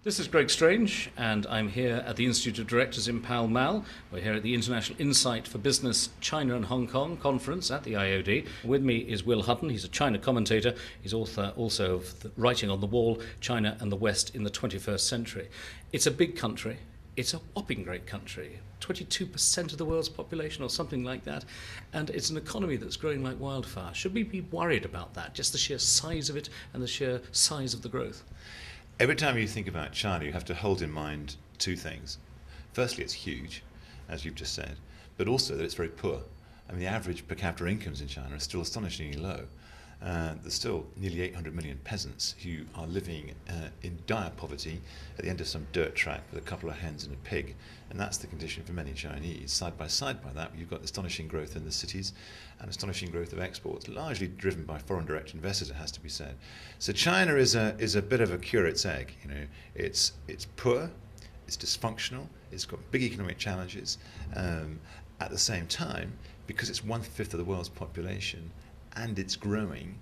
This is Greg Strange, and I'm here at the Institute of Directors in Pall Mall. We're here at the International Insight for Business China and Hong Kong conference at the IoD. With me is Will Hutton. He's a China commentator. He's author also of the Writing on the Wall, China and the West in the 21st Century. It's a big country. It's a whopping great country. 22% of the world's population or something like that. And it's an economy that's growing like wildfire. Should we be worried about that, just the sheer size of it and the sheer size of the growth? Every time you think about China, you have to hold in mind two things. Firstly, it's huge, as you've just said, but also that it's very poor. I mean, the average per capita incomes in China are still astonishingly low. There's still nearly 800 million peasants who are living in dire poverty at the end of some dirt track with a couple of hens and a pig, and that's the condition for many Chinese. Side by that, you've got astonishing growth in the cities and astonishing growth of exports, largely driven by foreign direct investors, it has to be said. So China is a bit of a curate's egg. You know, it's poor, it's dysfunctional, it's got big economic challenges. At the same time, because it's 1/5 of the world's population, and it's growing,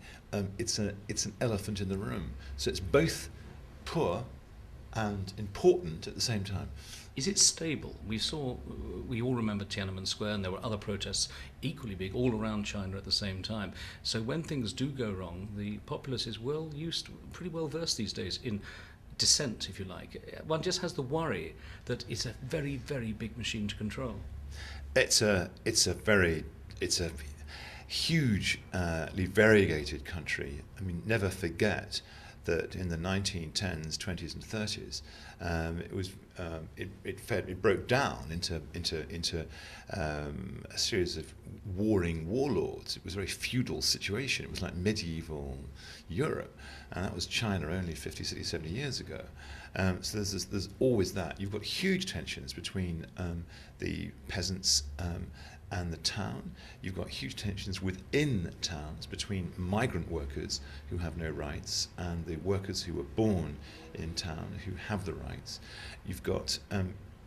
it's an elephant in the room. So it's both poor and important at the same time. Is it stable? We all remember Tiananmen Square, and there were other protests equally big all around China at the same time. So when things do go wrong, the populace is pretty well versed these days in dissent, if you like. One just has the worry that it's a very, very big machine to control. It's a hugely variegated country. I mean, never forget that in the 1910s, 20s, and 30s, it broke down into a series of warring warlords. It was a very feudal situation. It was like medieval Europe, and that was China only 50, 60, 70 years ago. So there's always that. You've got huge tensions between the peasants and the town. You've got huge tensions within towns between migrant workers who have no rights and the workers who were born in town who have the rights. You've got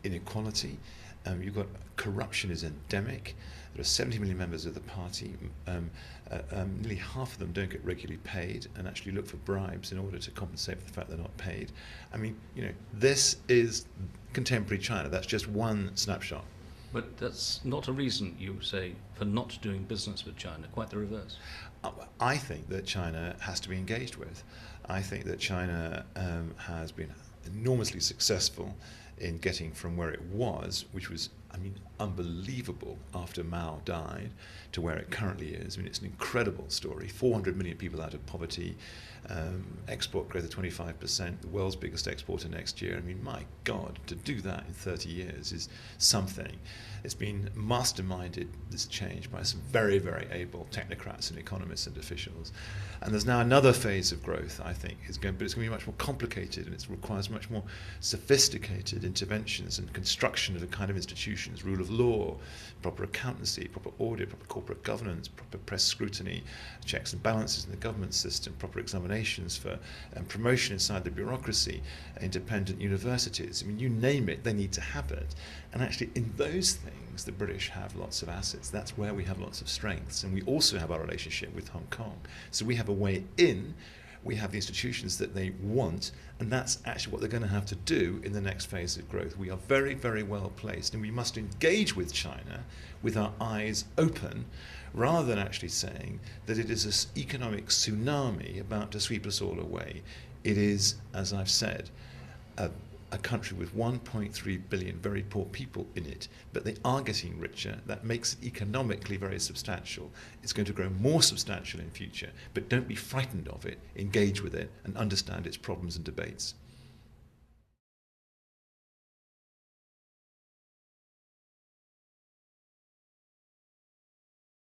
inequality. You've got corruption is endemic. There are 70 million members of the party. Nearly half of them don't get regularly paid and actually look for bribes in order to compensate for the fact they're not paid. I mean, you know, this is contemporary China. That's just one snapshot. But that's not a reason, you say, for not doing business with China, quite the reverse. I think that China has to be engaged with. I think that China has been enormously successful in getting from where it was, which was, I mean, unbelievable after Mao died, to where it currently is. I mean, it's an incredible story. 400 million people out of poverty, export growth of 25%, the world's biggest exporter next year. I mean, my God, to do that in 30 years is something. It's been masterminded, this change, by some very, very able technocrats and economists and officials. And there's now another phase of growth, I think, but it's going to be much more complicated, and it requires much more sophisticated interventions and construction of a kind of institutions, rule of law, proper accountancy, proper audit, proper corporate governance, proper press scrutiny, checks and balances in the government system, proper examinations for promotion inside the bureaucracy, independent universities. I mean, you name it, they need to have it. And actually, in those things, the British have lots of assets. That's where we have lots of strengths. And we also have our relationship with Hong Kong. So we have a way in. We have the institutions that they want, and that's actually what they're going to have to do in the next phase of growth. We are very, very well placed, and we must engage with China with our eyes open, rather than actually saying that it is an economic tsunami about to sweep us all away. It is, as I've said, a country with 1.3 billion very poor people in it, but they are getting richer. That makes it economically very substantial. It's going to grow more substantial in future, but don't be frightened of it. Engage with it and understand its problems and debates.